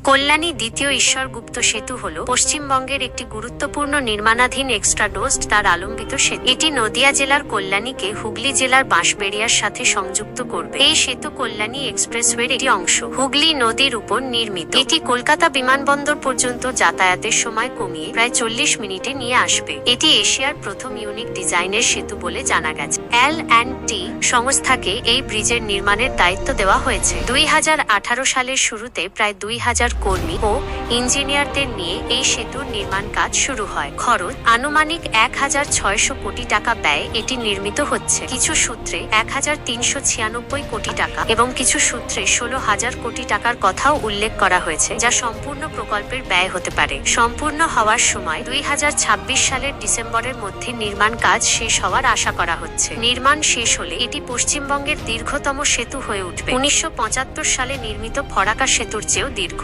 কল্যাণী দ্বিতীয় ঈশ্বরগুপ্ত সেতু হল পশ্চিমবঙ্গের একটি গুরুত্বপূর্ণ নির্মাণাধীন এক্সট্রাডোজড তার আলম্বিত সেতু। এটি নদিয়া জেলার কল্যাণীকে হুগলি জেলার বাঁশবেড়িয়ার সাথে সংযুক্ত করবে। এই সেতু কল্যাণী এক্সপ্রেসওয়ের একটি অংশ, হুগলি নদীর উপর নির্মিত। এটি কলকাতা বিমানবন্দর পর্যন্ত যাতায়াতের সময় কমিয়ে প্রায় 40 মিনিটে নিয়ে আসবে। এটি এশিয়ার প্রথম ইউনিক ডিজাইনের সেতু বলে জানা গেছে। L&T সংস্থাকে এই ব্রিজের নির্মাণের দায়িত্ব দেওয়া হয়েছে। 2018 সালের শুরুতে প্রায় 2000 কর্মী ও ইঞ্জিনিয়ারদের নিয়ে এই সেতুর নির্মাণ কাজ শুরু হয়। খরচ আনুমানিক 1600 কোটি টাকা ব্যয়ে এটি নির্মিত হচ্ছে। কিছু সূত্রে 1396 কোটি টাকা এবং কিছু সূত্রে 16,000 কোটি টাকার কথাও উল্লেখ করা হয়েছে, যা সম্পূর্ণ প্রকল্পের ব্যয় হতে পারে। সম্পূর্ণ হওয়ার সময় 2026 সালের ডিসেম্বরের মধ্যে নির্মাণ কাজ শেষ হওয়ার আশা করা হচ্ছে। নির্মাণ শেষ হলে এটি পশ্চিমবঙ্গের দীর্ঘতম সেতু হয়ে উঠবে। 1975 সালে নির্মিত ফরাক্কা সেতুর চেয়েও দীর্ঘ।